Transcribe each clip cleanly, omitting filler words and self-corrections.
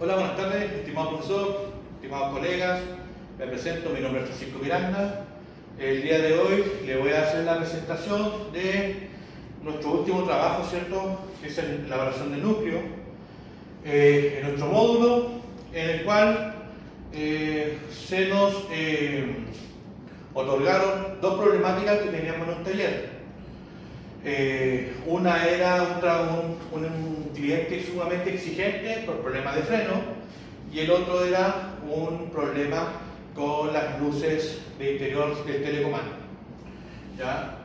Hola, buenas tardes, estimado profesor, estimados colegas. Me presento, mi nombre es Francisco Miranda. El día de hoy le voy a hacer la presentación de nuestro último trabajo, ¿cierto? Que es la elaboración del núcleo. En nuestro módulo, en el cual se nos otorgaron dos problemáticas que teníamos en un taller. Una era un cliente sumamente exigente por problemas de freno, y el otro era un problema con las luces de interior del telecomando. ¿Ya?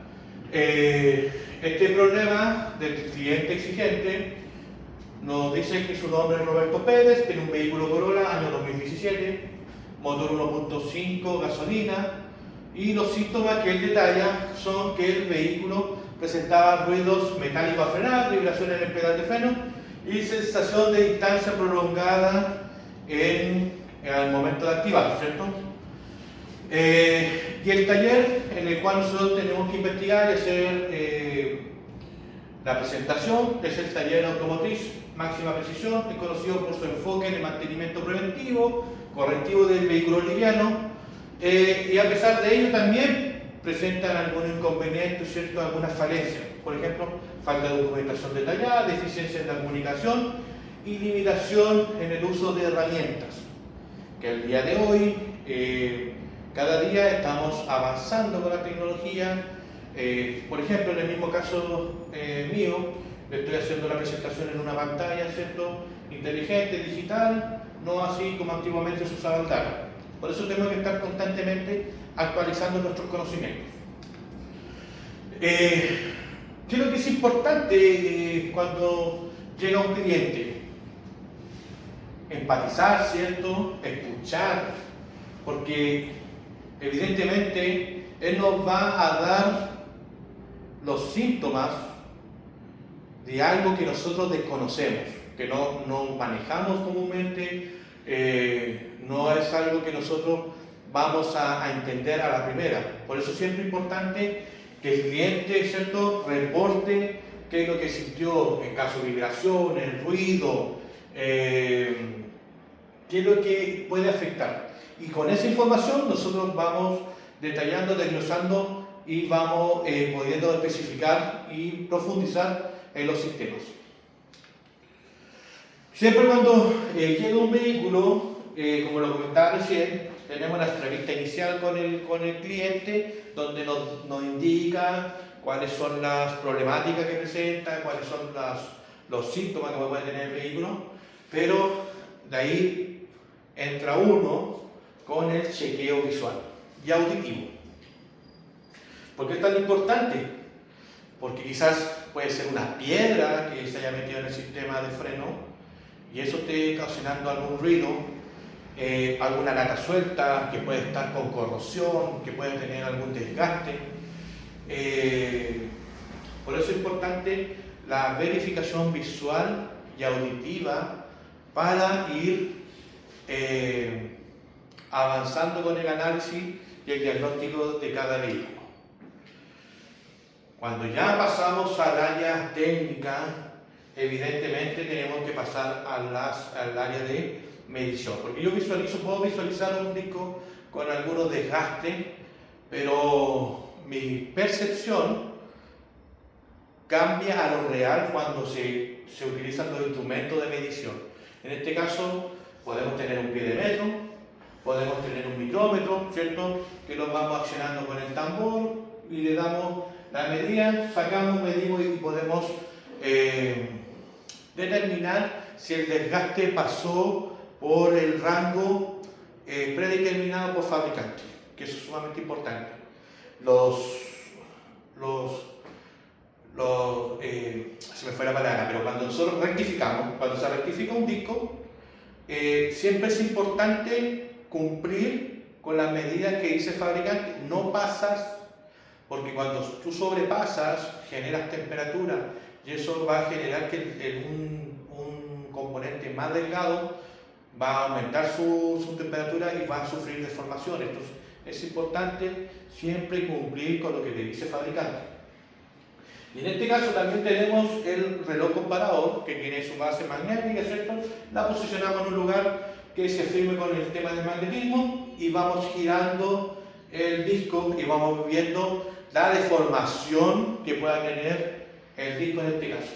Este problema del cliente exigente nos dice que su nombre es Roberto Pérez, tiene un vehículo Corolla año 2017, motor 1.5 gasolina, y los síntomas que él detalla son que el vehículo presentaba ruidos metálicos al frenar, vibraciones en el pedal de freno y sensación de distancia prolongada al momento de activar, ¿cierto? Y el taller en el cual nosotros tenemos que investigar y hacer la presentación es el taller automotriz máxima precisión, es conocido por su enfoque en el mantenimiento preventivo, correctivo del vehículo liviano, y a pesar de ello también presentan algún inconveniente, ¿cierto? Algunas falencias, por ejemplo, falta de documentación detallada, deficiencia en la comunicación y limitación en el uso de herramientas, que al día de hoy, cada día estamos avanzando con la tecnología. Por ejemplo, en el mismo caso mío, le estoy haciendo la presentación en una pantalla, ¿cierto? Inteligente, digital, no así como antiguamente se usaba el DAC. Por eso tenemos que estar constantemente actualizando nuestros conocimientos. ¿Qué es lo que es importante cuando llega un cliente? Empatizar, ¿cierto? Escuchar, porque evidentemente él nos va a dar los síntomas de algo que nosotros desconocemos, que no manejamos comúnmente, no es algo que nosotros vamos a entender a la primera. Por eso siempre es importante que el cliente, ¿cierto?, reporte qué es lo que sintió en caso de vibraciones, ruido, qué es lo que puede afectar. Y con esa información nosotros vamos detallando, desglosando y vamos pudiendo especificar y profundizar en los sistemas. Siempre cuando llega un vehículo, como lo comentaba recién, tenemos la entrevista inicial con el cliente, donde nos indica cuáles son las problemáticas que presenta, cuáles son los síntomas que puede tener el vehículo, pero de ahí entra uno con el chequeo visual y auditivo. ¿Por qué es tan importante? Porque quizás puede ser una piedra que se haya metido en el sistema de freno y eso esté ocasionando algún ruido, alguna lata suelta que puede estar con corrosión, que puede tener algún desgaste. Por eso es importante la verificación visual y auditiva para ir avanzando con el análisis y el diagnóstico de cada vehículo. Cuando ya pasamos al área técnica, evidentemente tenemos que pasar al área de medición, porque yo puedo visualizar un disco con algunos desgastes, pero mi percepción cambia a lo real cuando se utilizan los instrumentos de medición. En este caso podemos tener un piedemetro, podemos tener un micrómetro, ¿cierto?, que lo vamos accionando con el tambor y le damos la medida, sacamos, medimos y podemos determinar si el desgaste pasó por el rango predeterminado por fabricante, que eso es sumamente importante. Se me fue la palabra, pero cuando nosotros rectificamos, cuando se rectifica un disco, siempre es importante cumplir con las medidas que dice el fabricante. No pasas, porque cuando tú sobrepasas, generas temperatura y eso va a generar que un componente más delgado va a aumentar su temperatura y va a sufrir deformaciones. Entonces es importante siempre cumplir con lo que te dice el fabricante. Y en este caso también tenemos el reloj comparador, que tiene su base magnética, ¿cierto? La posicionamos en un lugar que se firme con el tema del magnetismo y vamos girando el disco y vamos viendo la deformación que pueda tener el disco en este caso.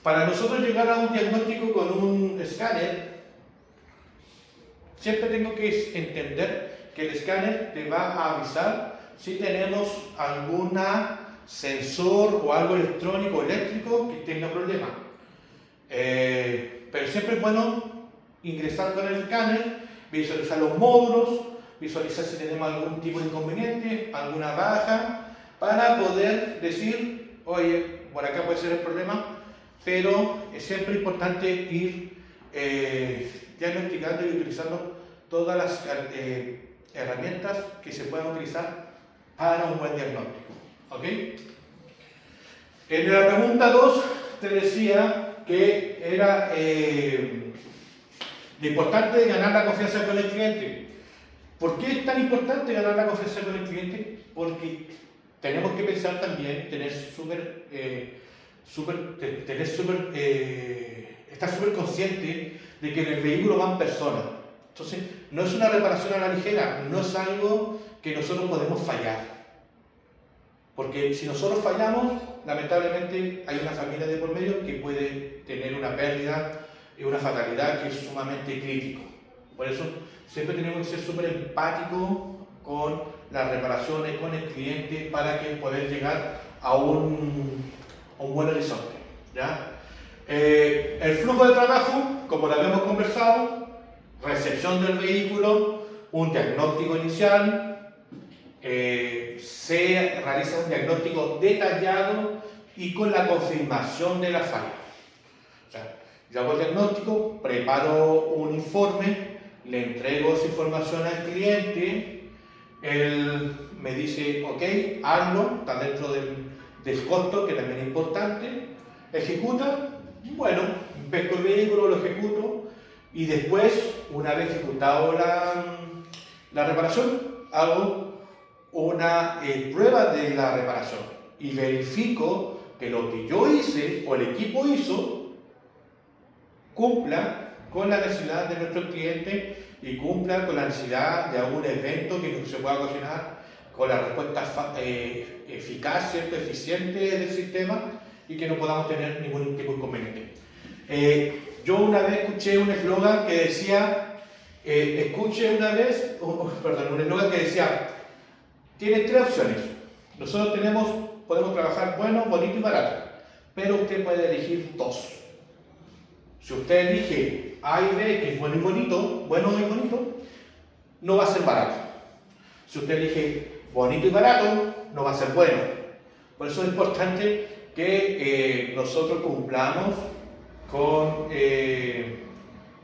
Para nosotros llegar a un diagnóstico con un escáner, siempre tengo que entender que el escáner te va a avisar si tenemos algún sensor o algo electrónico o eléctrico que tenga problema. Pero siempre es bueno ingresar con el escáner, visualizar los módulos, visualizar si tenemos algún tipo de inconveniente, alguna baja, para poder decir, oye, por acá puede ser el problema, pero es siempre importante ir diagnosticando y utilizando todas las herramientas que se puedan utilizar para un buen diagnóstico. ¿Ok? En la pregunta 2 te decía que era lo importante de ganar la confianza con el cliente. ¿Por qué es tan importante ganar la confianza con el cliente? Porque tenemos que pensar también, estar súper consciente de que en el vehículo van personas. Entonces, no es una reparación a la ligera, no es algo que nosotros podemos fallar. Porque si nosotros fallamos, lamentablemente hay una familia de por medio que puede tener una pérdida y una fatalidad que es sumamente crítico. Por eso siempre tenemos que ser súper empáticos con las reparaciones, con el cliente, para que poder llegar a un buen horizonte. ¿Ya? El flujo de trabajo, como lo habíamos conversado, recepción del vehículo, un diagnóstico inicial, se realiza un diagnóstico detallado y con la confirmación de la falla. O sea, yo hago el diagnóstico, preparo un informe, le entrego esa información al cliente, él me dice, ok, hazlo, está dentro del costo, que también es importante, ejecuta, bueno, pesco el vehículo, lo ejecuto, y después, una vez ejecutado la reparación, hago una prueba de la reparación y verifico que lo que yo hice o el equipo hizo cumpla con la necesidad de nuestro cliente y cumpla con la necesidad de algún evento que se pueda ocasionar con la respuesta eficaz, ¿cierto? Eficiente del sistema y que no podamos tener ningún tipo de inconveniente. Yo una vez escuché un eslogan que decía, un eslogan que decía, tienes 3 opciones. Nosotros podemos trabajar bueno, bonito y barato, pero usted puede elegir 2. Si usted elige A y B, que es bueno y bonito, no va a ser barato. Si usted elige bonito y barato, no va a ser bueno. Por eso es importante que nosotros cumplamos con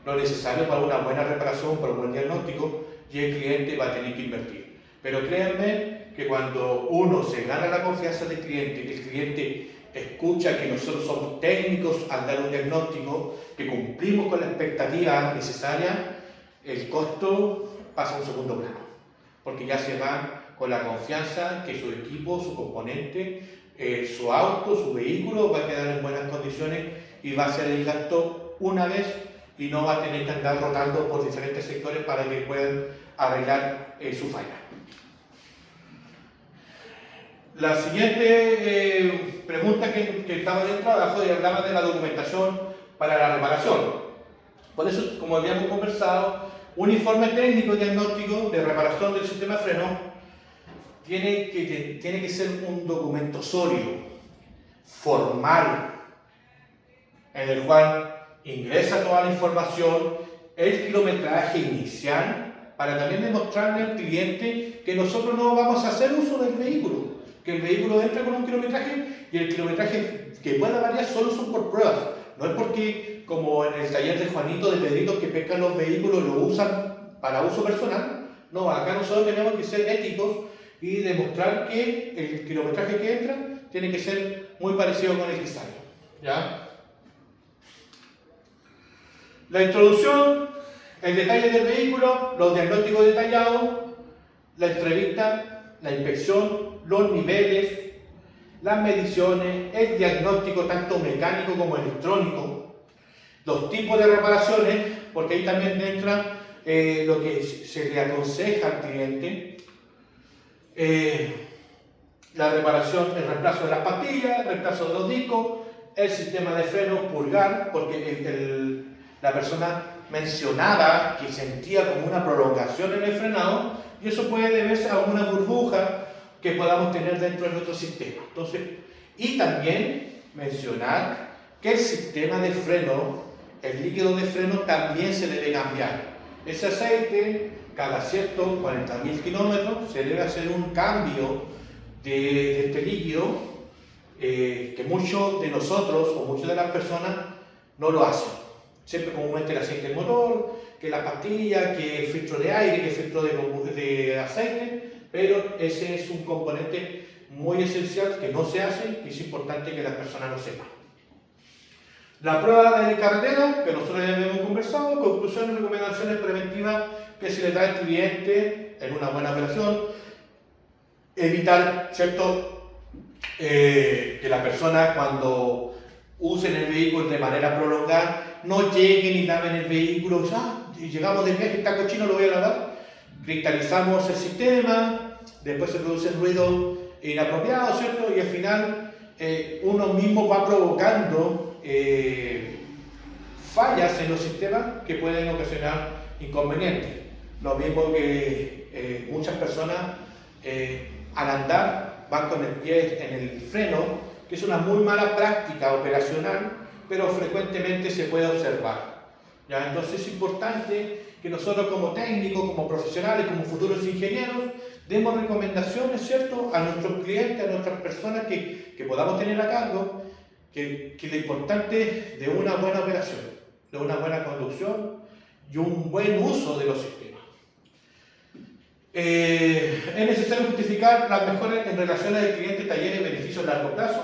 lo necesario para una buena reparación, para un buen diagnóstico, y el cliente va a tener que invertir. Pero créanme que cuando uno se gana la confianza del cliente, que el cliente escucha que nosotros somos técnicos al dar un diagnóstico, que cumplimos con la expectativa necesaria, el costo pasa a un segundo plano, porque ya se va con la confianza que su equipo, su componente, su auto, su vehículo va a quedar en buenas condiciones y va a hacer el gasto una vez y no va a tener que andar rotando por diferentes sectores para que puedan arreglar su falla. La siguiente pregunta que estaba dentro abajo y hablaba de la documentación para la reparación. Por eso, como habíamos conversado, un informe técnico diagnóstico de reparación del sistema de freno tiene que ser un documento sólido, formal, en el cual ingresa toda la información, el kilometraje inicial, para también demostrarle al cliente que nosotros no vamos a hacer uso del vehículo, que el vehículo entra con un kilometraje y el kilometraje que pueda variar solo son por pruebas. No es porque, como en el taller de Juanito, de Pedrito, que pescan los vehículos, lo usan para uso personal. No, acá nosotros tenemos que ser éticos y demostrar que el kilometraje que entra tiene que ser muy parecido con el que sale. ¿Ya? La introducción, el detalle del vehículo, los diagnósticos detallados, la entrevista, la inspección los niveles, las mediciones, el diagnóstico tanto mecánico como electrónico, los tipos de reparaciones, porque ahí también entra lo que se le aconseja al cliente, la reparación, el reemplazo de las pastillas, el reemplazo de los discos, el sistema de freno pulgar, porque la persona mencionaba que sentía como una prolongación en el frenado, y eso puede deberse a una burbuja que podamos tener dentro de nuestro sistema. Entonces, y también mencionar que el sistema de freno, el líquido de freno, también se debe cambiar. Ese aceite, cada ciertos 40.000 kilómetros, se debe hacer un cambio de este líquido, que muchos de nosotros o muchas de las personas no lo hacen. Siempre comúnmente el aceite del motor, que la pastilla, que el filtro de aire, que el filtro de aceite, pero ese es un componente muy esencial que no se hace y es importante que las personas lo sepan. La prueba de carretera, que nosotros ya hemos conversado, conclusiones y recomendaciones preventivas que se le da al cliente en una buena operación, evitar, ¿cierto?, que la persona cuando usen el vehículo de manera prolongada no lleguen y laven el vehículo, llegamos de viaje, está cochino, lo voy a lavar, cristalizamos el sistema, después se produce ruido inapropiado, ¿cierto? Y al final uno mismo va provocando fallas en los sistemas que pueden ocasionar inconvenientes. Lo mismo que muchas personas al andar van con el pie en el freno, que es una muy mala práctica operacional, pero frecuentemente se puede observar. ¿Ya? Entonces es importante que nosotros como técnicos, como profesionales, como futuros ingenieros, demos recomendaciones, ¿cierto?, a nuestros clientes, a nuestras personas que podamos tener a cargo, que lo importante de una buena operación, de una buena conducción y un buen uso de los sistemas. Es necesario justificar las mejoras en relación al cliente, talleres y beneficios a largo plazo.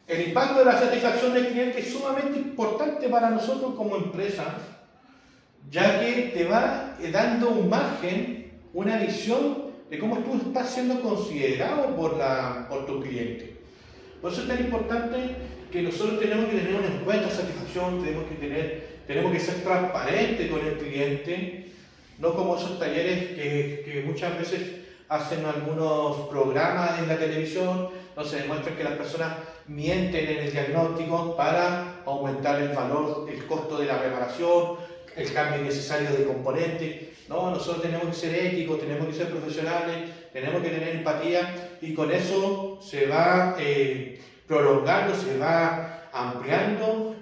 El impacto de la satisfacción del cliente es sumamente importante para nosotros como empresa, ya que te va dando un margen, una visión de cómo tú estás siendo considerado por tu cliente. Por eso es tan importante que nosotros tenemos que tener una encuesta de satisfacción, tenemos que ser transparentes con el cliente, no como esos talleres que muchas veces hacen algunos programas en la televisión, donde se demuestra que las personas mienten en el diagnóstico para aumentar el valor, el costo de la reparación, el cambio innecesario de componentes. No, nosotros tenemos que ser éticos, tenemos que ser profesionales, tenemos que tener empatía, y con eso se va prolongando, se va ampliando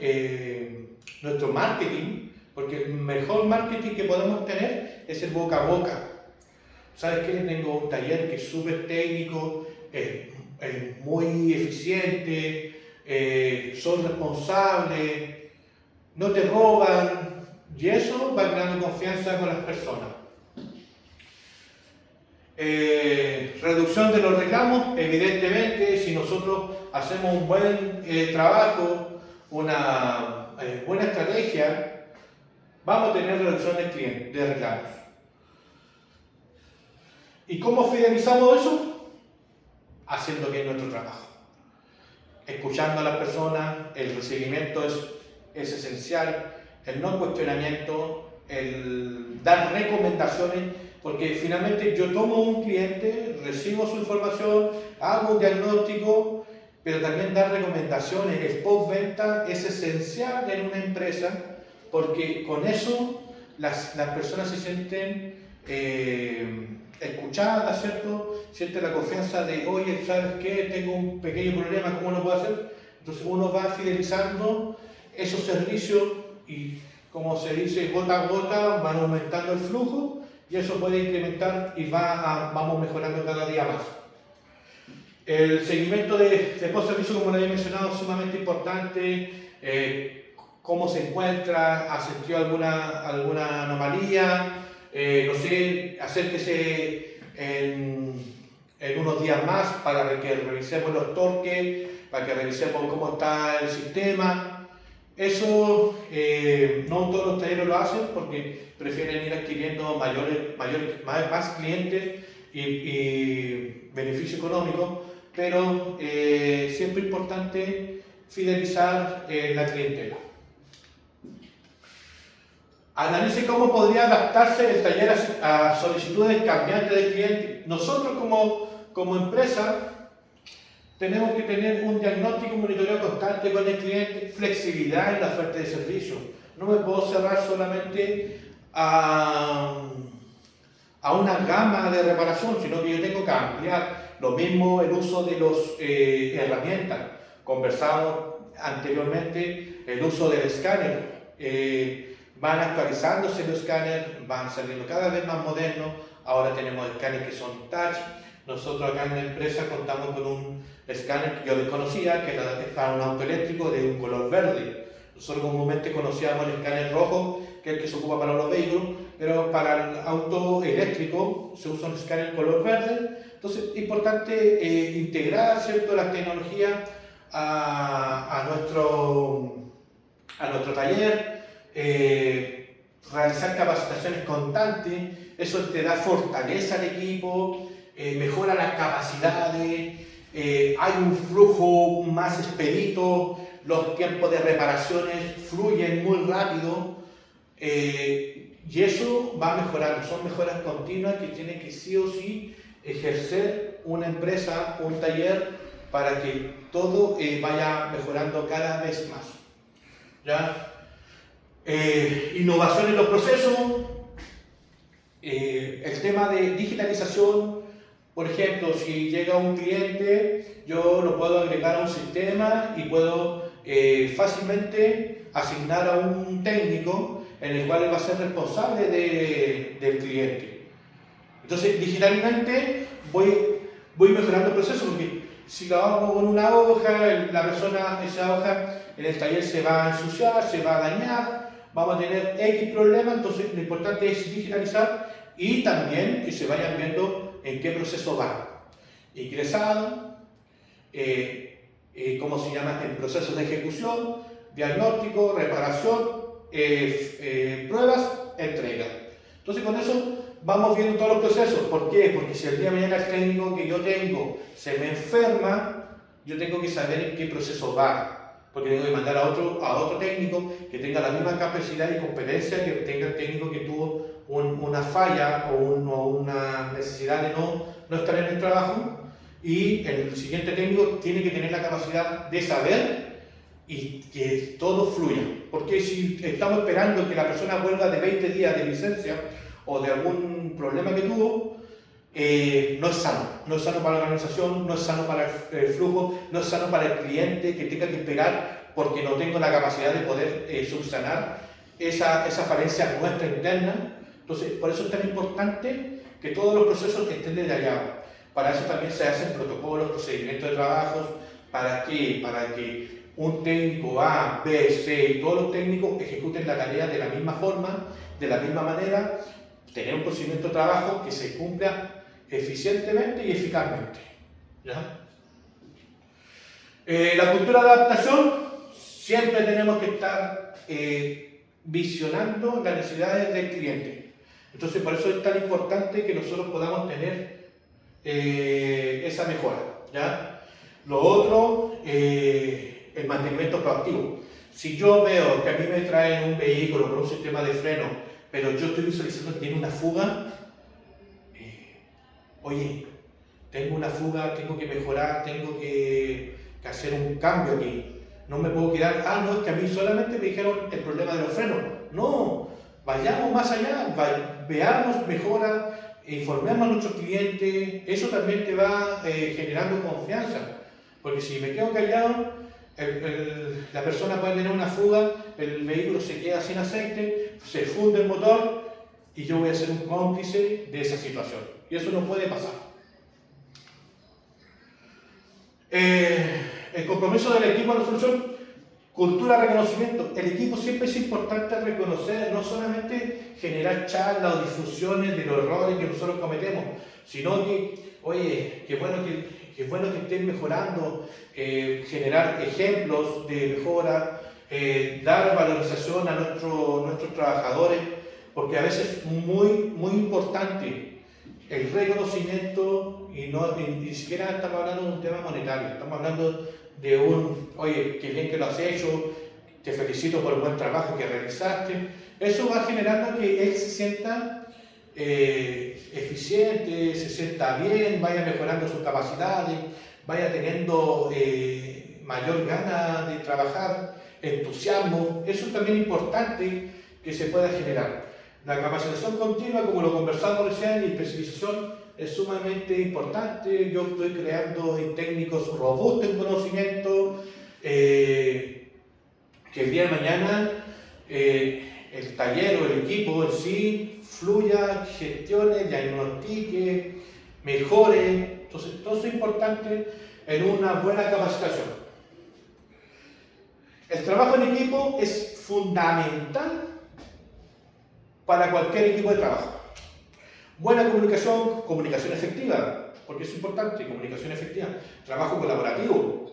nuestro marketing, porque el mejor marketing que podemos tener es el boca a boca. ¿Sabes qué? Tengo un taller que es súper técnico, muy eficiente, son responsables, no te roban, y eso va creando confianza con las personas. Reducción de los reclamos, evidentemente, si nosotros hacemos un buen trabajo, una buena estrategia, vamos a tener reducción de reclamos. ¿Y cómo fidelizamos eso? Haciendo bien nuestro trabajo. Escuchando a las personas, el recibimiento es esencial, el no cuestionamiento, el dar recomendaciones, porque finalmente yo tomo un cliente, recibo su información, hago un diagnóstico, pero también dar recomendaciones. El postventa es esencial en una empresa, porque con eso las personas se sienten escuchadas, ¿cierto? Sienten la confianza de, oye, ¿sabes qué? Tengo un pequeño problema, ¿cómo lo puedo hacer? Entonces uno va fidelizando esos servicios y, como se dice, gota a gota van aumentando el flujo, y eso puede incrementar y vamos mejorando cada día más. El seguimiento de post-servicio, como lo había mencionado, es sumamente importante. Cómo se encuentra, ha sentido alguna anomalía, no sé, acérquese en unos días más para que revisemos los torques, para que revisemos cómo está el sistema. Eso no todos los talleres lo hacen, porque prefieren ir adquiriendo más clientes y beneficio económico, pero siempre es importante fidelizar la clientela. Analice cómo podría adaptarse el taller a solicitudes cambiantes del cliente. Nosotros como empresa tenemos que tener un diagnóstico y monitoreo constante con el cliente, flexibilidad en la oferta de servicio. No me puedo cerrar solamente a una gama de reparación, sino que yo tengo que ampliar. Lo mismo el uso de las herramientas. Conversamos anteriormente el uso del escáner. Van actualizándose los escáneres, van saliendo cada vez más modernos. Ahora tenemos escáneres que son touch. Nosotros acá en la empresa contamos con un escáner que yo desconocía, que era para un auto eléctrico de un color verde. Nosotros comúnmente conocíamos el escáner rojo, que es el que se ocupa para los vehículos, pero para el auto eléctrico se usa un escáner color verde. Entonces es importante integrar, ¿cierto?, las tecnologías a nuestro taller, realizar capacitaciones constantes. Eso te da fortaleza al equipo, mejora las capacidades, hay un flujo más expedito, los tiempos de reparaciones fluyen muy rápido, y eso va mejorando. Son mejoras continuas que tiene que sí o sí ejercer una empresa, un taller, para que todo vaya mejorando cada vez más. ¿Ya? Innovación en los procesos, el tema de digitalización. Por ejemplo, si llega un cliente, yo lo puedo agregar a un sistema y puedo fácilmente asignar a un técnico en el cual él va a ser responsable del cliente. Entonces, digitalmente voy mejorando el proceso, porque si lo hago con una hoja, esa hoja en el taller se va a ensuciar, se va a dañar, vamos a tener X problemas. Entonces lo importante es digitalizar y también que se vayan viendo en qué proceso va. Ingresado, ¿cómo se llama? En procesos de ejecución, diagnóstico, reparación, pruebas, entrega. Entonces con eso vamos viendo todos los procesos. ¿Por qué? Porque si el día de mañana el técnico que yo tengo se me enferma, yo tengo que saber en qué proceso va. Porque tengo que mandar a otro técnico que tenga la misma capacidad y competencia que tenga el técnico que tuvo una falla o una necesidad de no estar en el trabajo. Y el siguiente técnico tiene que tener la capacidad de saber y que todo fluya. Porque si estamos esperando que la persona vuelva de 20 días de licencia o de algún problema que tuvo, no es sano. No es sano para la organización, no es sano para el flujo, no es sano para el cliente que tenga que esperar porque no tengo la capacidad de poder subsanar esa falencia nuestra interna. Entonces, por eso es tan importante que todos los procesos estén detallados. Para eso también se hacen protocolos, procedimientos de trabajos. ¿Para qué? Para que un técnico A, B, C y todos los técnicos ejecuten la tarea de la misma forma, de la misma manera, tener un procedimiento de trabajo que se cumpla eficientemente y eficazmente. ¿Ya? La cultura de adaptación, siempre tenemos que estar visionando las necesidades del cliente. Entonces, por eso es tan importante que nosotros podamos tener esa mejora. ¿Ya? Lo otro, el mantenimiento proactivo. Si yo veo que a mí me traen un vehículo con un sistema de freno, pero yo estoy visualizando que tiene una fuga, oye, tengo una fuga, tengo que mejorar, tengo que hacer un cambio aquí. No me puedo quedar, no, es que a mí solamente me dijeron el problema de los frenos. No, vayamos más allá, veamos mejora, informemos a nuestros clientes. Eso también te va generando confianza. Porque si me quedo callado, la persona puede tener una fuga, el vehículo se queda sin aceite, se funde el motor y yo voy a ser un cómplice de esa situación. Y eso no puede pasar. El compromiso del equipo en la solución, cultura de reconocimiento. El equipo siempre es importante reconocer, no solamente generar charlas o difusiones de los errores que nosotros cometemos, sino que, oye, qué bueno que estén mejorando, generar ejemplos de mejora, dar valorización a nuestros trabajadores, porque a veces es muy importante el reconocimiento, y ni siquiera estamos hablando de un tema monetario, estamos hablando de oye, qué bien que lo has hecho, te felicito por el buen trabajo que realizaste. Eso va generando que él se sienta eficiente, se sienta bien, vaya mejorando sus capacidades, vaya teniendo mayor gana de trabajar, entusiasmo. Eso es también importante que se pueda generar. La capacitación continua, como lo conversamos recién, y especialización es sumamente importante. Yo estoy creando técnicos robustos en conocimiento, que el día de mañana el taller o el equipo en sí fluya, gestione, diagnostique, mejore. Entonces, todo eso es importante en una buena capacitación. El trabajo en equipo es fundamental para cualquier equipo de trabajo. Buena comunicación, comunicación efectiva, porque es importante, comunicación efectiva. Trabajo colaborativo.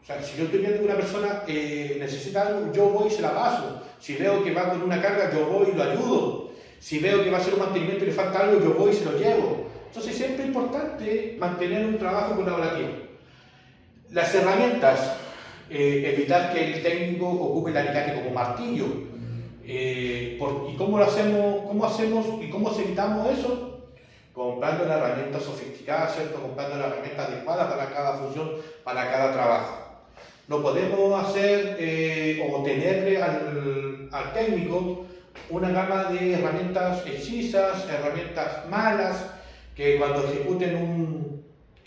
O sea, si yo estoy viendo que una persona necesita algo, yo voy y se la paso. Si veo que va con una carga, yo voy y lo ayudo. Si veo que va a hacer un mantenimiento y le falta algo, yo voy y se lo llevo. Entonces siempre es importante mantener un trabajo colaborativo. Las herramientas, evitar que el técnico ocupe el alicate como martillo. ¿Y cómo lo hacemos? ¿Cómo hacemos y cómo evitamos eso? Comprando una herramienta sofisticada, ¿cierto? Comprando la herramienta adecuada para cada función, para cada trabajo. No podemos hacer o tenerle al técnico una gama de herramientas hechizas, herramientas malas, que cuando ejecuten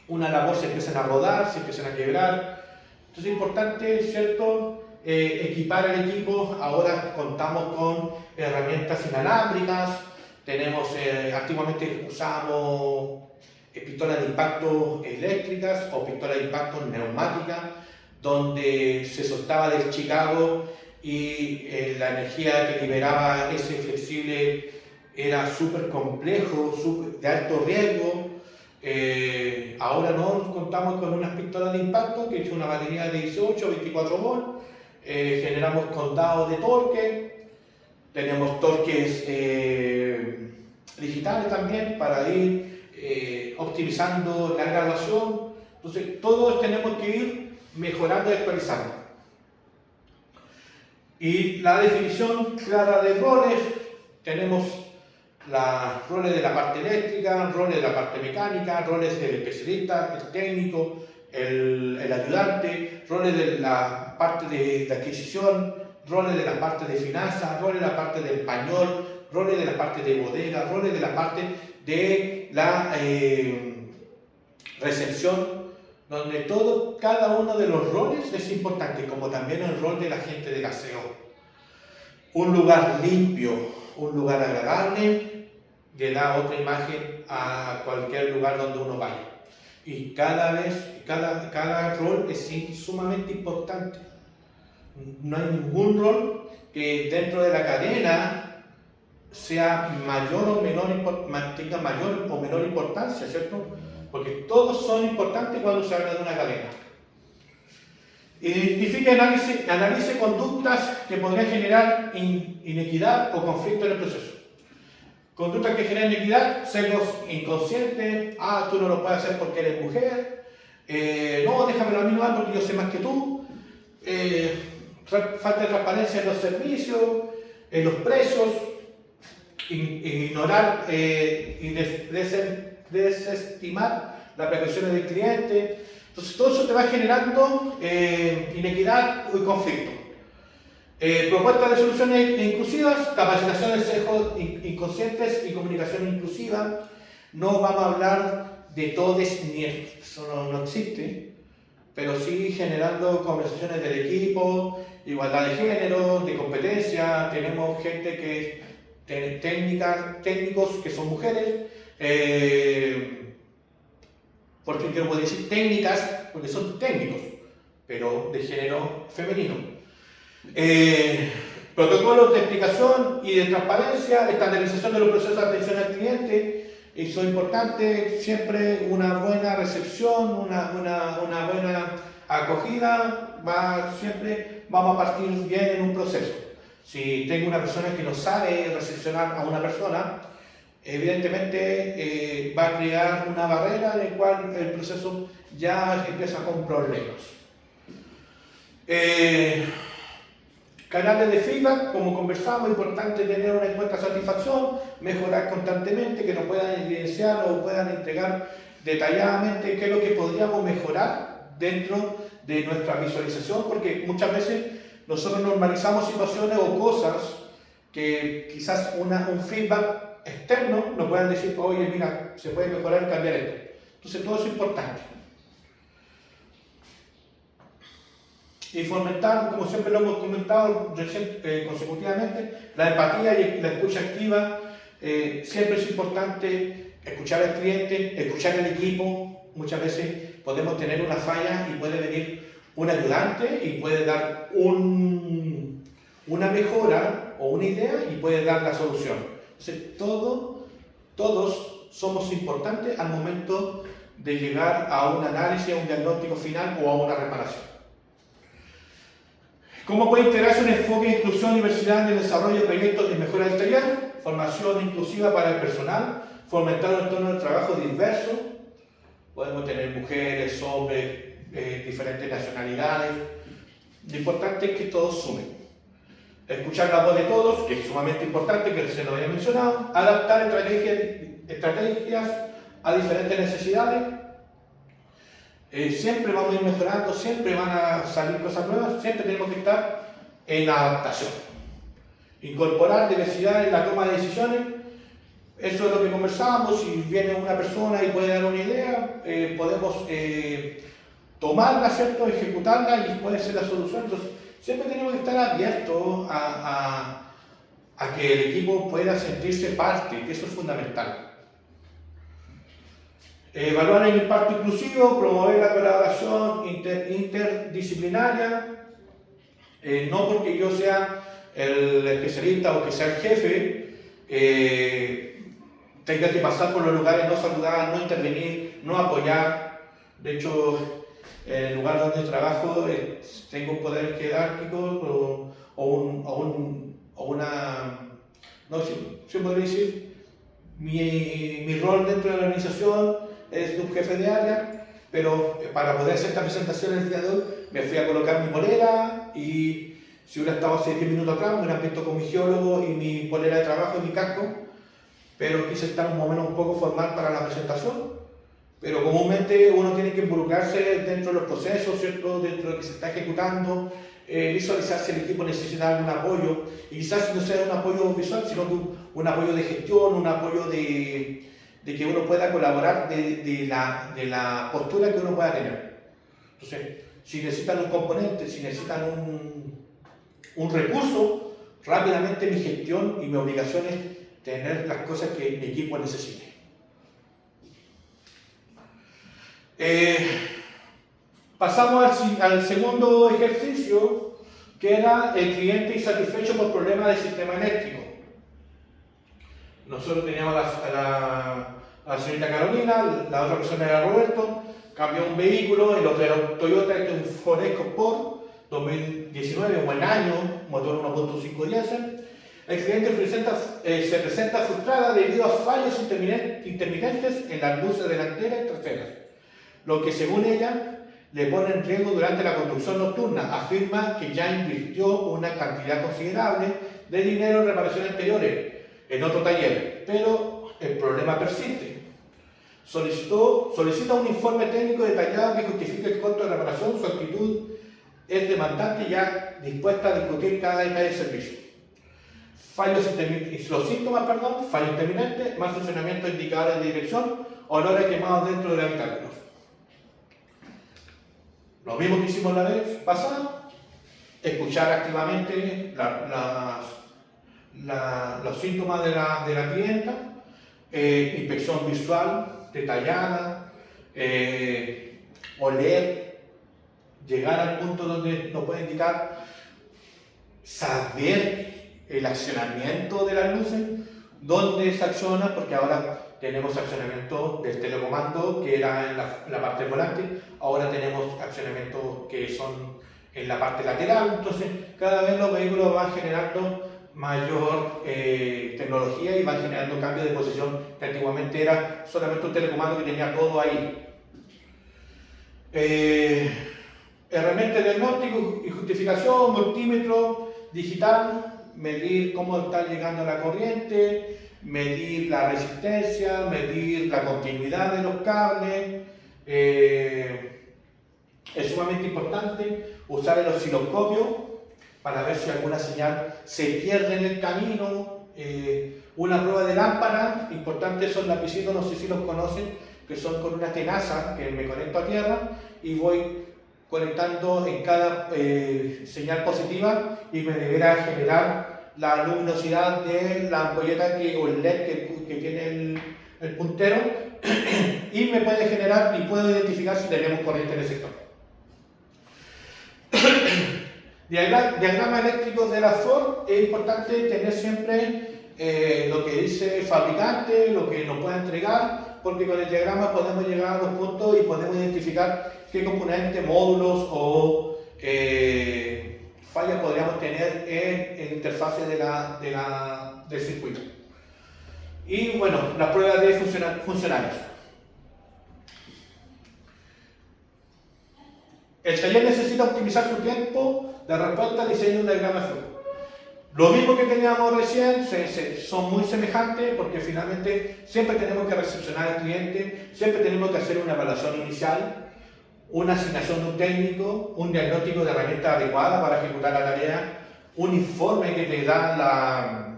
una labor se empiezan a rodar, se empiezan a quebrar. Entonces es importante, ¿cierto?, equipar al equipo. Ahora contamos con herramientas inalámbricas, tenemos, antiguamente usábamos pistolas de impacto eléctricas o pistolas de impacto neumáticas, donde se soltaba del Chicago y la energía que liberaba ese flexible era súper complejo, de alto riesgo. Ahora no contamos con unas pistolas de impacto que es una batería de 18 o 24 volts. Generamos condados de torque, tenemos torques digitales también para ir optimizando la graduación. Entonces todos tenemos que ir mejorando y actualizando. Y la definición clara de roles, tenemos los roles de la parte eléctrica, roles de la parte mecánica, roles del especialista, el técnico, el ayudante, roles de la parte de adquisición, roles de la parte de finanzas, roles de la parte del español, roles de la parte de bodega, roles de la parte de la recepción, donde cada uno de los roles es importante, como también el rol de la gente del aseo. Un lugar limpio, un lugar agradable, le da otra imagen a cualquier lugar donde uno vaya. Y cada rol es sumamente importante. No hay ningún rol que dentro de la cadena sea mayor o menor, tenga mayor o menor importancia, ¿cierto? Porque todos son importantes cuando se habla de una cadena. Identifique y analice conductas que podrían generar inequidad o conflicto en el proceso. Conductas que generan inequidad, celos inconscientes, tú no lo puedes hacer porque eres mujer, no, déjamelo a mí no porque yo sé más que tú, falta de transparencia en los servicios, en los precios, ignorar y desestimar las pretensiones del cliente. Entonces todo eso te va generando inequidad y conflicto. Propuestas de soluciones inclusivas, capacitación de sesgos inconscientes y comunicación inclusiva. No vamos a hablar de todos ni eso no existe, pero sí generando conversaciones del equipo, igualdad de género, de competencia. Tenemos gente que técnicos que son mujeres, porque yo puedo decir técnicas porque son técnicos, pero de género femenino. Protocolos de explicación y de transparencia, estandarización de los procesos de atención al cliente. Eso es importante, siempre una buena recepción, una buena acogida, siempre vamos a partir bien en un proceso. Si tengo una persona que no sabe recepcionar a una persona, evidentemente va a crear una barrera en la cual el proceso ya empieza con problemas. Canales de feedback, como conversamos, es importante tener una encuesta de satisfacción, mejorar constantemente, que nos puedan evidenciar o puedan entregar detalladamente qué es lo que podríamos mejorar dentro de nuestra visualización, porque muchas veces nosotros normalizamos situaciones o cosas que quizás un feedback externo nos puedan decir, oye, mira, se puede mejorar y cambiar esto. Entonces todo eso es importante. Y fomentar, como siempre lo hemos comentado consecutivamente, la empatía y la escucha activa. Siempre es importante escuchar al cliente, escuchar al equipo. Muchas veces podemos tener una falla y puede venir un ayudante y puede dar una mejora o una idea y puede dar la solución. Entonces, todos somos importantes al momento de llegar a un análisis, a un diagnóstico final o a una reparación. ¿Cómo puede integrarse un enfoque de inclusión y diversidad en el desarrollo de proyectos de mejora del taller? Formación inclusiva para el personal, fomentar un entorno de trabajo diverso. Podemos tener mujeres, hombres, diferentes nacionalidades. Lo importante es que todos sumen. Escuchar la voz de todos, que es sumamente importante, que se lo había mencionado. Adaptar estrategias a diferentes necesidades. Siempre vamos a ir mejorando, siempre van a salir cosas nuevas, siempre tenemos que estar en adaptación. Incorporar diversidad en la toma de decisiones, eso es lo que conversamos. Si viene una persona y puede dar una idea, podemos tomarla, ¿cierto? Ejecutarla y puede ser la solución. Entonces, siempre tenemos que estar abiertos a que el equipo pueda sentirse parte, que eso es fundamental. Evaluar el impacto inclusivo, promover la colaboración interdisciplinaria, no porque yo sea el especialista o que sea el jefe, tenga que pasar por los lugares, no saludar, no intervenir, no apoyar. De hecho, en el lugar donde trabajo tengo un poder jerárquico no sé, se podría decir, mi rol dentro de la organización es de un jefe de área, pero para poder hacer esta presentación el día de hoy me fui a colocar mi polera y si hubiera estado hace 10 minutos atrás me hubiera visto con mi geólogo y mi polera de trabajo y mi casco, pero quise estar un poco formal para la presentación. Pero comúnmente uno tiene que involucrarse dentro de los procesos, ¿cierto? Dentro de lo que se está ejecutando, visualizar si el equipo necesita algún apoyo, y quizás no sea un apoyo visual, sino que un apoyo de gestión, un apoyo de que uno pueda colaborar de la postura que uno pueda tener. Entonces, si necesitan un componente, si necesitan un recurso, rápidamente mi gestión y mi obligación es tener las cosas que mi equipo necesite. Pasamos al segundo ejercicio, que era el cliente insatisfecho por problemas del sistema eléctrico. Nosotros teníamos a la señorita Carolina, la otra persona era Roberto, cambió un vehículo, el otro era un Toyota, este es un Ford EcoSport 2019, buen año, motor 1.5 diésel. El cliente se presenta frustrada debido a fallos intermitentes en las luces delanteras y traseras, lo que según ella le pone en riesgo durante la conducción nocturna. Afirma que ya invirtió una cantidad considerable de dinero en reparaciones anteriores en otro taller, pero el problema persiste. Solicita un informe técnico detallado que justifique el costo de reparación. Su actitud es demandante y ya dispuesta a discutir cada detalle del servicio. Los síntomas, fallo intermitente, mal funcionamiento de indicadores de dirección, olores quemados dentro del habitáculo. Lo mismo que hicimos la vez pasada, escuchar activamente los síntomas de la clienta, inspección visual detallada, oler, llegar al punto donde nos puede indicar, saber el accionamiento de las luces, dónde se acciona, porque ahora tenemos accionamiento del telecomando que era en la parte del volante, ahora tenemos accionamiento que son en la parte lateral. Entonces cada vez los vehículos van generando mayor tecnología y van generando cambios de posición que antiguamente era solamente un telecomando que tenía todo ahí. Herramientas de diagnóstico y justificación, multímetro digital, medir cómo está llegando la corriente, medir la resistencia, medir la continuidad de los cables. Es sumamente importante usar el osciloscopio para ver si alguna señal se pierde en el camino. Una prueba de lámpara, importante, son lapicitos, no sé si los conocen, que son con una tenaza que me conecto a tierra y voy conectando en cada señal positiva y me deberá generar la luminosidad de la ampolleta o el LED que tiene el puntero y me puede generar y puedo identificar si tenemos corriente en el sector. Diagrama eléctrico de la FOR. Es importante tener siempre lo que dice el fabricante, lo que nos pueda entregar, porque con el diagrama podemos llegar a los puntos y podemos identificar qué componentes, módulos o fallas podríamos tener en interfase del circuito. Y bueno, las pruebas de funcionales. El taller necesita optimizar su tiempo de respuesta al diseño de un diagrama de flujo. Lo mismo que teníamos recién, son muy semejantes porque finalmente siempre tenemos que recepcionar al cliente, siempre tenemos que hacer una evaluación inicial, una asignación de un técnico, un diagnóstico de herramienta adecuada para ejecutar la tarea, un informe que te da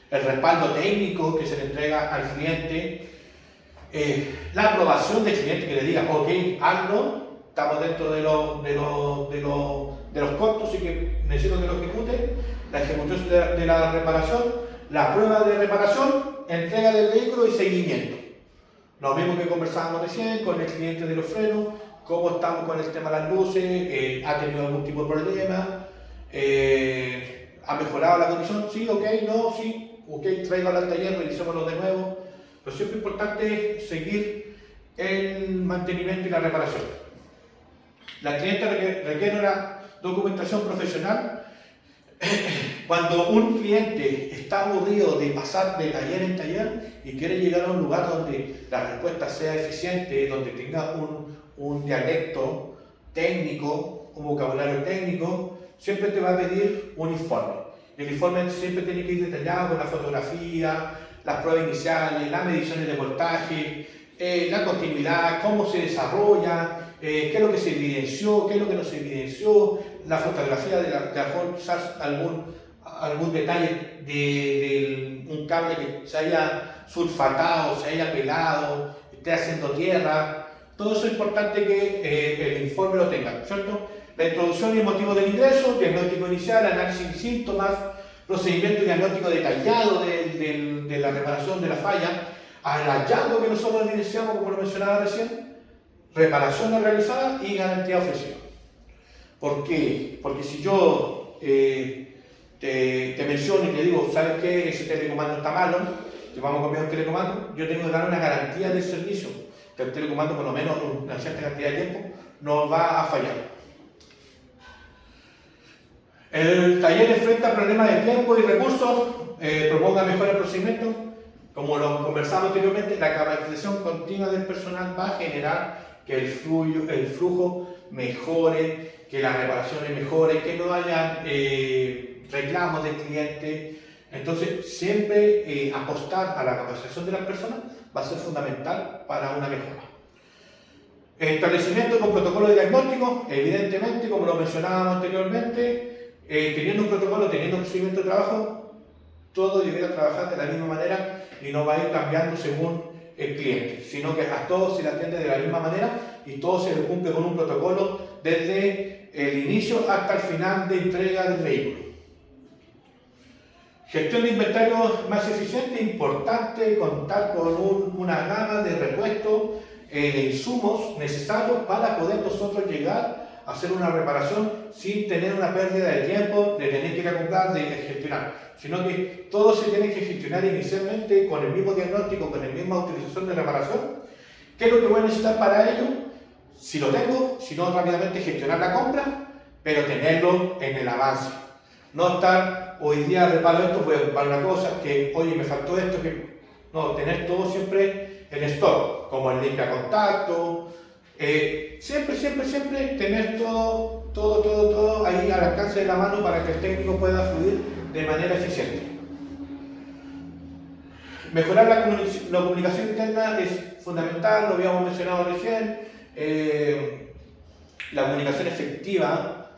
el respaldo técnico que se le entrega al cliente, la aprobación del cliente que le diga, ok, hazlo, estamos dentro de los costos y que necesito que lo ejecute, la ejecución de la reparación, la prueba de reparación, entrega del vehículo y seguimiento. Lo mismo que conversábamos recién con el cliente de los frenos, cómo estamos con el tema de las luces, ha tenido algún tipo de problema, ha mejorado la condición, sí, ok, no, sí, ok, tráigalo al taller, revisémoslo de nuevo. Pero siempre es importante seguir el mantenimiento y la reparación. La cliente requiere una documentación profesional. Cuando un cliente está aburrido de pasar de taller en taller y quiere llegar a un lugar donde la respuesta sea eficiente, donde tenga un dialecto técnico, un vocabulario técnico, siempre te va a pedir un informe. El informe siempre tiene que ir detallado con la fotografía, las pruebas iniciales, las mediciones de voltaje, la continuidad, cómo se desarrolla, qué es lo que se evidenció, qué es lo que no se evidenció, la fotografía de quizás algún detalle de un cable que se haya sulfatado, se haya pelado, esté haciendo tierra. Todo eso es importante que el informe lo tenga, ¿cierto? La introducción y el motivo del ingreso, diagnóstico inicial, análisis de síntomas, procedimiento diagnóstico detallado de la reparación de la falla, al hallazgo que nosotros evidenciamos, como lo mencionaba recién, reparaciones realizadas y garantía ofrecida. ¿Por qué? Porque si yo te menciono y te digo, ¿sabes qué? Ese telecomando está malo, te vamos a cambiar un telecomando, yo tengo que dar una garantía del servicio, que el telecomando por lo menos una cierta cantidad de tiempo no va a fallar. El taller enfrenta problemas de tiempo y recursos, proponga mejores procedimientos. Como lo conversamos anteriormente, la capacitación continua del personal va a generar que el flujo mejore, que las reparaciones mejoren, que no haya reclamos del cliente. Entonces, siempre apostar a la capacitación de las personas va a ser fundamental para una mejora. Establecimiento con protocolo de diagnóstico, evidentemente, como lo mencionábamos anteriormente, teniendo un protocolo, teniendo un procedimiento de trabajo, todo debería trabajar de la misma manera y no va a ir cambiando según el cliente, sino que a todos se le atiende de la misma manera y todo se le cumple con un protocolo desde el inicio hasta el final de entrega del vehículo. Gestión de inventario más eficiente, importante contar con una gama de repuestos de insumos necesarios para poder nosotros llegar a hacer una reparación sin tener una pérdida de tiempo, de tener que ir a comprar, de gestionar, sino que todo se tiene que gestionar inicialmente con el mismo diagnóstico, con la misma utilización de reparación. ¿Qué es lo que voy a necesitar para ello? Si lo tengo, si no rápidamente gestionar la compra, pero tenerlo en el avance. No estar hoy día reparo esto, pues para una cosa, que oye, me faltó esto, que no, tener todo siempre en stock, como el limpia contacto, siempre tener todo ahí al alcance de la mano para que el técnico pueda fluir de manera eficiente. Mejorar la comunicación interna es fundamental, lo habíamos mencionado recién. La comunicación efectiva,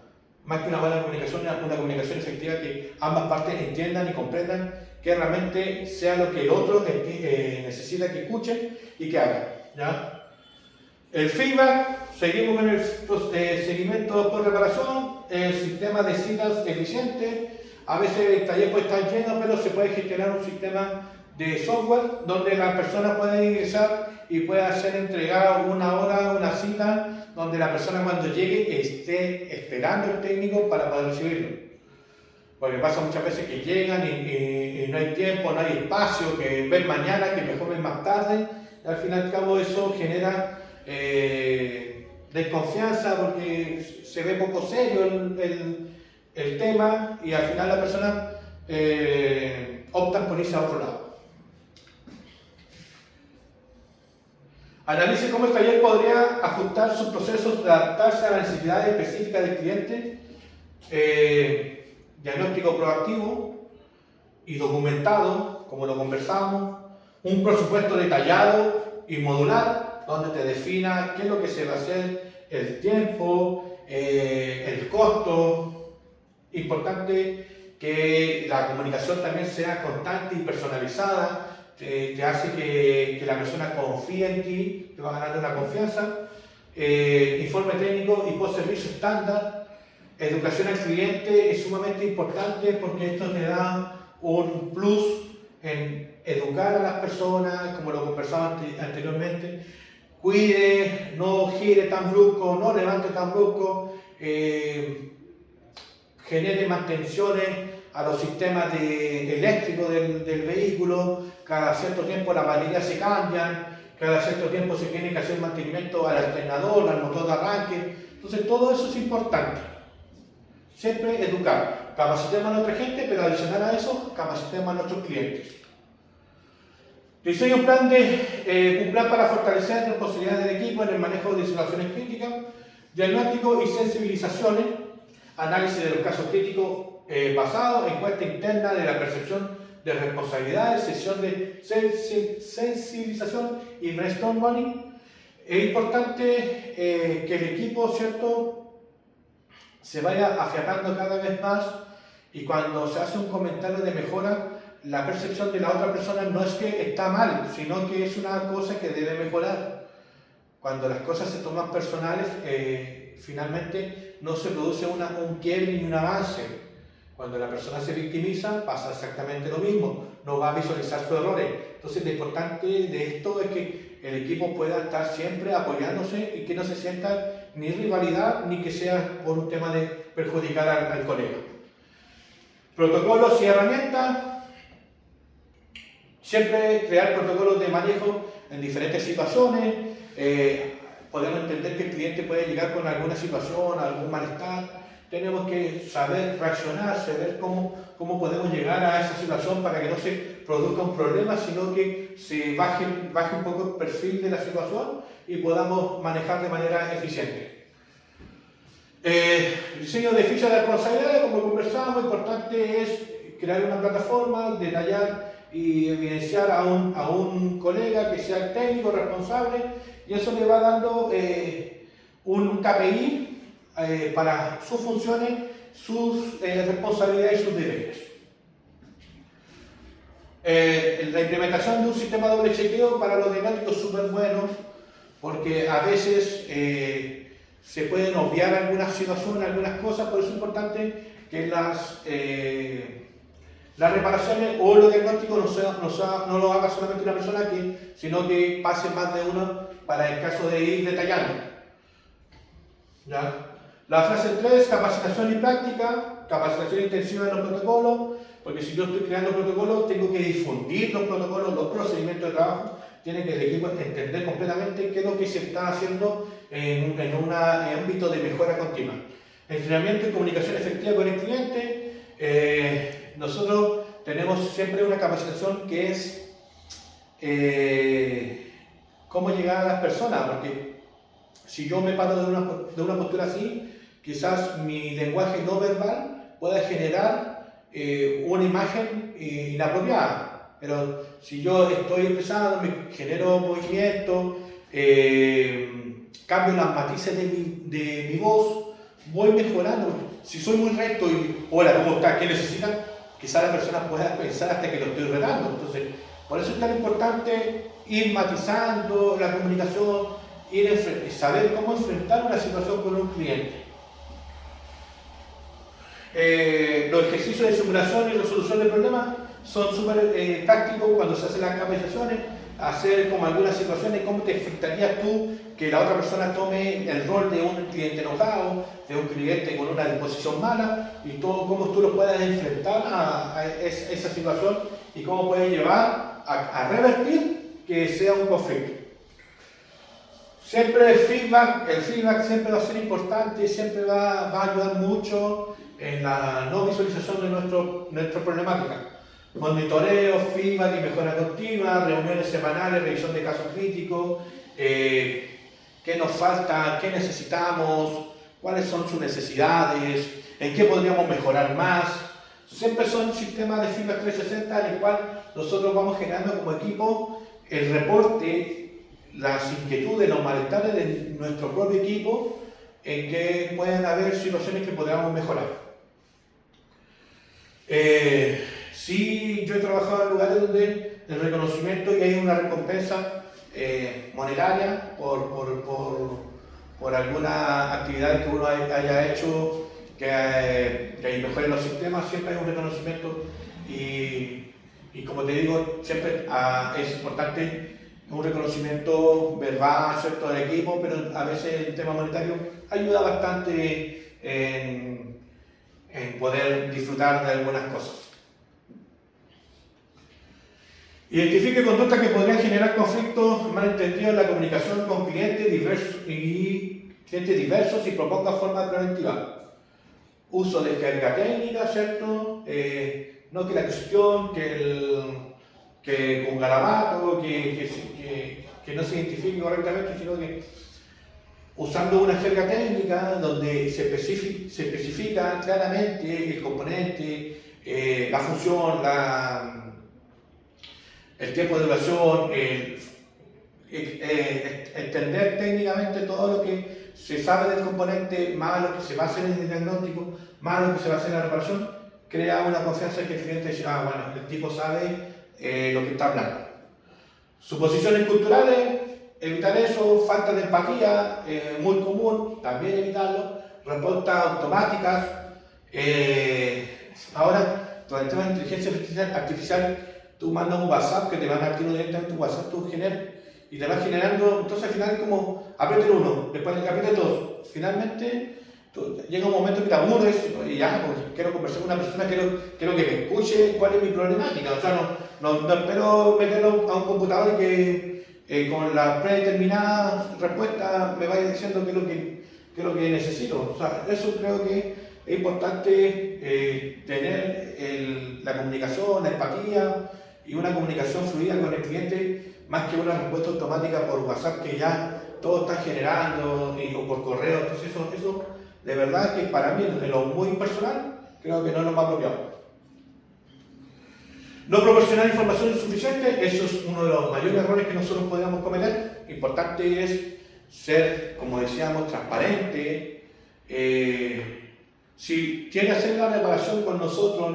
más que una buena comunicación, una comunicación efectiva que ambas partes entiendan y comprendan que realmente sea lo que el otro necesita que escuchen y que hagan, ¿ya? El feedback, seguimos con el seguimiento por reparación, el sistema de citas eficiente. A veces el taller puede estar lleno, pero se puede gestionar un sistema de software donde la persona puede ingresar y pueda ser entregada una hora, una cita, donde la persona cuando llegue esté esperando el técnico para poder recibirlo. Porque pasa muchas veces que llegan y no hay tiempo, no hay espacio, que ven mañana, que mejor ven más tarde, y al fin y al cabo eso genera desconfianza porque se ve poco serio el tema y al final la persona optan por irse a otro lado. Analice cómo el taller podría ajustar sus procesos de adaptarse a las necesidades específicas del cliente. Diagnóstico proactivo y documentado, como lo conversamos. Un presupuesto detallado y modular, donde te defina qué es lo que se va a hacer, el tiempo, el costo. Importante que la comunicación también sea constante y personalizada. Te hace que la persona confíe en ti, te va ganando una confianza. Informe técnico y post-servicio estándar. Educación al cliente es sumamente importante porque esto te da un plus en educar a las personas, como lo conversaba anteriormente. Cuide, no gire tan brusco, no levante tan brusco, genere mantenciones a los sistemas eléctricos del vehículo. Cada cierto tiempo las baterías se cambian, cada cierto tiempo se tiene que hacer mantenimiento al alternador, al motor de arranque. Entonces todo eso es importante. Siempre educar. Capacitemos a nuestra gente, pero adicional a eso, capacitemos a nuestros clientes. Diseño un plan para fortalecer responsabilidades del equipo en el manejo de situaciones críticas. Diagnóstico y sensibilizaciones. Análisis de los casos críticos pasados, encuesta interna de la percepción de responsabilidades, sesión de sensibilización y brainstorming. Es importante que el equipo, ¿cierto?, se vaya afiatando cada vez más y cuando se hace un comentario de mejora, la percepción de la otra persona no es que está mal, sino que es una cosa que debe mejorar. Cuando las cosas se toman personales, finalmente no se produce un quiebre ni un avance. Cuando la persona se victimiza, pasa exactamente lo mismo, no va a visualizar sus errores. Entonces, lo importante de esto es que el equipo pueda estar siempre apoyándose y que no se sienta ni rivalidad ni que sea por un tema de perjudicar al colega. Protocolos y herramientas. Siempre crear protocolos de manejo en diferentes situaciones. Podemos entender que el cliente puede llegar con alguna situación, algún malestar. Tenemos que saber reaccionar, saber cómo podemos llegar a esa situación para que no se produzca un problema, sino que se baje un poco el perfil de la situación y podamos manejar de manera eficiente. Diseño de fichas de responsabilidad, como conversamos, importante es crear una plataforma, detallar y evidenciar a un colega que sea el técnico responsable y eso le va dando un KPI para sus funciones, sus responsabilidades y sus deberes. La implementación de un sistema de doble chequeo para los diagnósticos es súper bueno porque a veces se pueden obviar algunas situaciones, algunas cosas, por eso es importante que las reparaciones o los diagnósticos no lo haga solamente una persona, sino que pase más de uno para el caso de ir detallando. ¿Ya? La fase 3, capacitación y práctica, capacitación intensiva en los protocolos, porque si yo estoy creando protocolos, tengo que difundir los protocolos, los procedimientos de trabajo, tiene que el equipo entender completamente qué es lo que se está haciendo en un ámbito de mejora continua. Entrenamiento y comunicación efectiva con el cliente, Nosotros tenemos siempre una capacitación que es cómo llegar a las personas, porque si yo me paro de una postura así, quizás mi lenguaje no verbal pueda generar una imagen inapropiada. Pero si yo estoy expresando, me genero movimiento, cambio las matices de mi voz, voy mejorando. Si soy muy recto y, hola, ¿cómo está? ¿Qué necesitan? Quizás la persona pueda pensar hasta que lo estoy retando. Entonces, por eso es tan importante ir matizando la comunicación, saber cómo enfrentar una situación con un cliente. Los ejercicios de simulación y resolución de problemas son súper prácticos cuando se hacen las capacitaciones, hacer como algunas situaciones, cómo te enfrentarías tú que la otra persona tome el rol de un cliente enojado, de un cliente con una disposición mala, y todo cómo tú lo puedes enfrentar a esa situación y cómo puedes llevar a revertir que sea un conflicto. Siempre el feedback siempre va a ser importante, siempre va a ayudar mucho en la no visualización de nuestra problemática. Monitoreo, feedback y mejora continua, reuniones semanales, revisión de casos críticos, qué nos falta, qué necesitamos, cuáles son sus necesidades, en qué podríamos mejorar más. Siempre son sistemas de feedback 360 en el cual nosotros vamos generando como equipo el reporte, las inquietudes, los malestares de nuestro propio equipo, en que pueden haber situaciones que podamos mejorar. Sí, yo he trabajado en lugares donde el reconocimiento y hay una recompensa monetaria por alguna actividad que uno haya hecho, que mejore los sistemas, siempre hay un reconocimiento y como te digo, siempre es importante un reconocimiento verbal, ¿cierto?, del equipo, pero a veces el tema monetario ayuda bastante en poder disfrutar de algunas cosas. Identifique conductas que podrían generar conflictos malentendidos en la comunicación con clientes diversos y proponga formas preventivas. Uso de jerga técnica, ¿cierto? No que la cuestión, que un garabato, que no se identifique correctamente, sino que usando una jerga técnica donde se especifica claramente el componente, la función, el tiempo de duración, entender técnicamente todo lo que se sabe del componente, más lo que se va a hacer en el diagnóstico, más lo que se va a hacer en la reparación, crea una confianza en que el cliente dice, bueno, el tipo sabe lo que está hablando. Suposiciones culturales, evitar eso, falta de empatía, muy común, también evitarlo. Respuestas automáticas. Ahora, con el tema de inteligencia artificial, tú mandas un WhatsApp que te van a activar directamente un WhatsApp, tú generas y te vas generando. Entonces, al final, como apriete el 1, después apriete el 2. Finalmente, llega un momento que te aburres y ya, pues, quiero conversar con una persona, quiero que me escuche cuál es mi problemática. O sea, no espero meterlo a un computador y que con la predeterminada respuesta me vaya diciendo qué es lo que necesito. O sea, eso creo que es importante tener la comunicación, la empatía y una comunicación fluida con el cliente, más que una respuesta automática por WhatsApp que ya todo está generando o por correo. Entonces eso de verdad que para mí, en lo muy personal, creo que no es lo más apropiado. No proporcionar información insuficiente, eso es uno de los mayores errores que nosotros podríamos cometer. Importante es ser, como decíamos, transparente. Si quiere hacer la reparación con nosotros o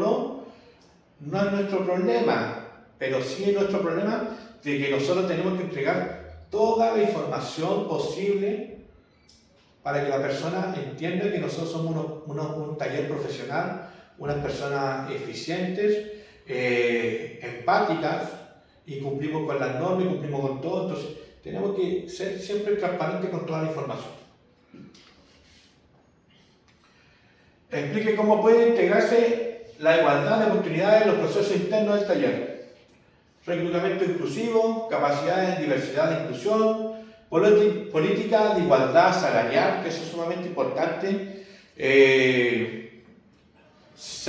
no es nuestro problema, pero sí es nuestro problema de que nosotros tenemos que entregar toda la información posible para que la persona entienda que nosotros somos un taller profesional, unas personas eficientes, empáticas, y cumplimos con las normas, cumplimos con todo. Entonces tenemos que ser siempre transparentes con toda la información. Explique cómo puede integrarse la igualdad de oportunidades en los procesos internos del taller. Reclutamiento inclusivo, capacidades de diversidad e inclusión, política de igualdad salarial, que eso es sumamente importante.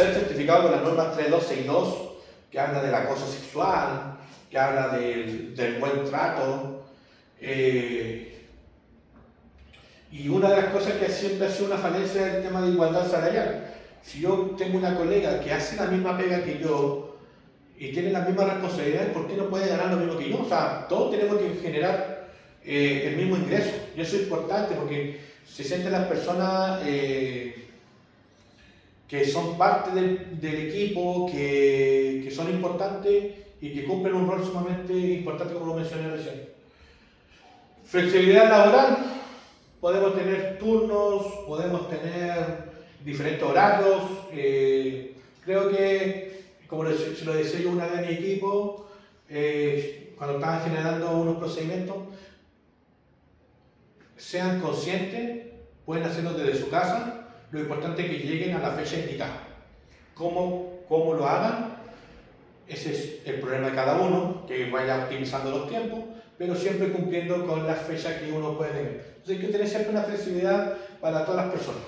ser certificado con la norma 3262, que habla del acoso sexual, que habla del buen trato. Y una de las cosas que siempre ha sido una falencia es el tema de igualdad salarial. Si yo tengo una colega que hace la misma pega que yo y tiene las mismas responsabilidades, ¿por qué no puede ganar lo mismo que yo? O sea, todos tenemos que generar el mismo ingreso. Y eso es importante porque se sienten las personas que son parte del equipo, que son importantes y que cumplen un rol sumamente importante, como lo mencioné recién. Flexibilidad laboral. Podemos tener turnos, podemos tener diferentes horarios. Creo que, como se lo decía yo una vez a mi equipo, cuando estaban generando unos procedimientos, sean conscientes, pueden hacerlo desde su casa, lo importante es que lleguen a la fecha indicada. ¿Cómo lo hagan? Ese es el problema de cada uno, que vaya optimizando los tiempos, pero siempre cumpliendo con las fechas que uno puede tener. Entonces hay que tener siempre una flexibilidad para todas las personas.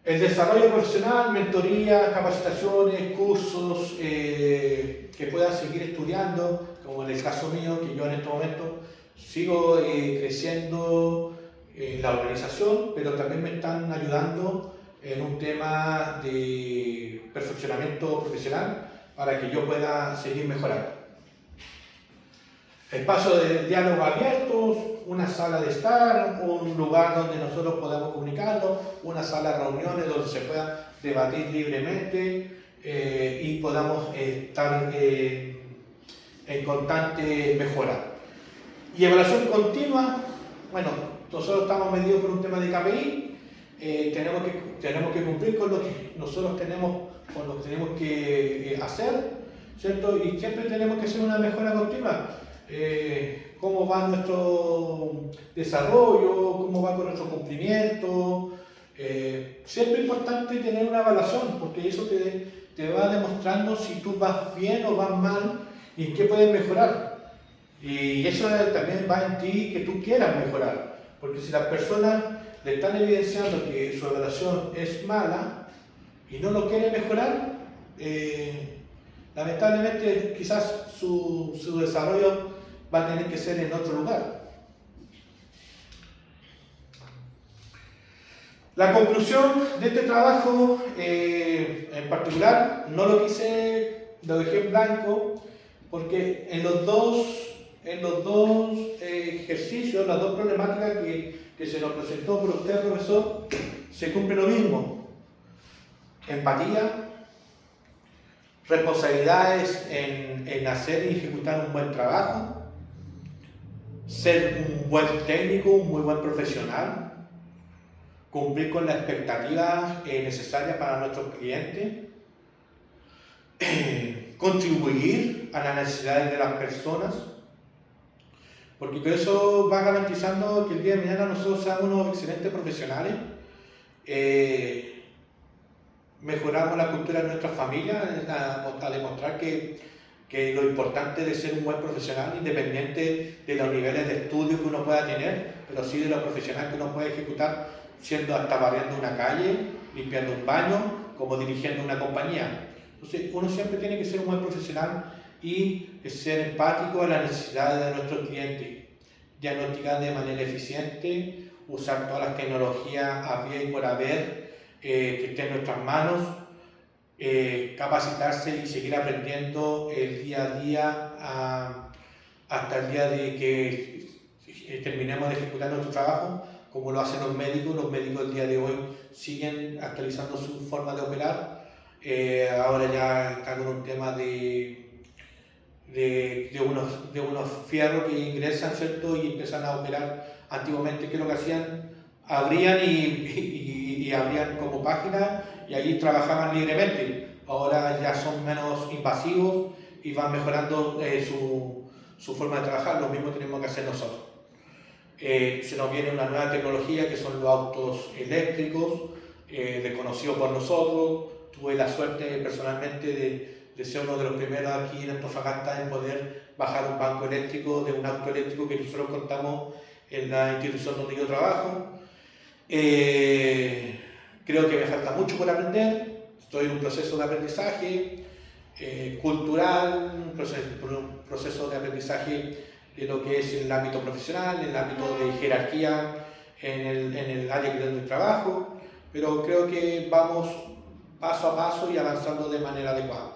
El desarrollo profesional, mentoría, capacitaciones, cursos que puedan seguir estudiando, como en el caso mío, que yo en este momento sigo creciendo en la organización, pero también me están ayudando en un tema de perfeccionamiento profesional para que yo pueda seguir mejorando. Espacio de diálogo abiertos, una sala de estar, un lugar donde nosotros podamos comunicarnos, una sala de reuniones donde se pueda debatir libremente y podamos estar en constante mejora. Y evaluación continua, bueno, nosotros estamos medidos por un tema de KPI, tenemos que cumplir con lo que nosotros tenemos que hacer, ¿cierto? Y siempre tenemos que hacer una mejora continua. Cómo va nuestro desarrollo, cómo va con nuestro cumplimiento. Siempre es importante tener una evaluación, porque eso te va demostrando si tú vas bien o vas mal y en qué puedes mejorar. Y eso también va en ti, que tú quieras mejorar, porque si las personas le están evidenciando que su evaluación es mala y no lo quiere mejorar, lamentablemente quizás su desarrollo va a tener que ser en otro lugar. La conclusión de este trabajo en particular no lo dejé en blanco, porque en los dos ejercicios, las dos problemáticas que se nos presentó por usted, profesor, se cumple lo mismo. Empatía, responsabilidades en hacer y ejecutar un buen trabajo, ser un buen técnico, un muy buen profesional, cumplir con las expectativas necesarias para nuestros clientes, contribuir a las necesidades de las personas, porque con eso va garantizando que el día de mañana nosotros seamos unos excelentes profesionales. Mejoramos la cultura de nuestras familias a demostrar que lo importante de ser un buen profesional, independiente de los niveles de estudio que uno pueda tener, pero sí de lo profesional que uno puede ejecutar, siendo hasta barriendo una calle, limpiando un baño, como dirigiendo una compañía. Entonces, uno siempre tiene que ser un buen profesional y ser empático a las necesidades de nuestros clientes, diagnosticar de manera eficiente, usar todas las tecnologías había y por haber que esté en nuestras manos, capacitarse y seguir aprendiendo el día a día hasta el día de que terminemos de ejecutar nuestro trabajo, como lo hacen los médicos. Los médicos el día de hoy siguen actualizando su forma de operar. Ahora ya está con un tema de unos fierros que ingresan, ¿cierto? Y empiezan a operar. Antiguamente, ¿qué es lo que hacían? Abrían y abrían como página y allí trabajaban libremente. Ahora ya son menos invasivos y van mejorando su forma de trabajar. Lo mismo tenemos que hacer nosotros. Se nos viene una nueva tecnología que son los autos eléctricos, desconocidos por nosotros. Tuve la suerte personalmente de ser uno de los primeros aquí en Antofagasta en poder bajar un banco eléctrico de un auto eléctrico que nosotros contamos en la institución donde yo trabajo. Creo que me falta mucho por aprender, estoy en un proceso de aprendizaje cultural, un proceso de aprendizaje de lo que es el ámbito profesional, el ámbito de jerarquía en el área del trabajo, pero creo que vamos paso a paso y avanzando de manera adecuada.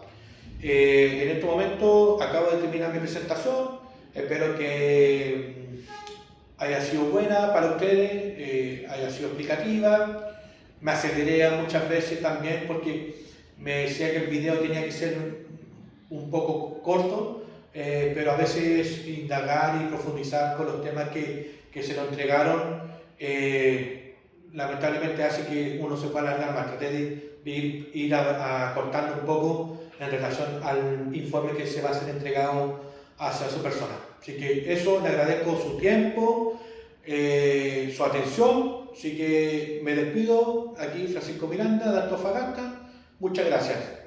En este momento acabo de terminar mi presentación, espero que haya sido buena para ustedes, haya sido explicativa. Me aceleré muchas veces también porque me decía que el video tenía que ser un poco corto, pero a veces indagar y profundizar con los temas que se nos entregaron lamentablemente hace que uno se pueda alargar más. Traté de ir acortando un poco en relación al informe que se va a ser entregado hacia su persona. Así que eso, le agradezco su tiempo, su atención, así que me despido. Aquí Francisco Miranda de Antofagasta, muchas gracias.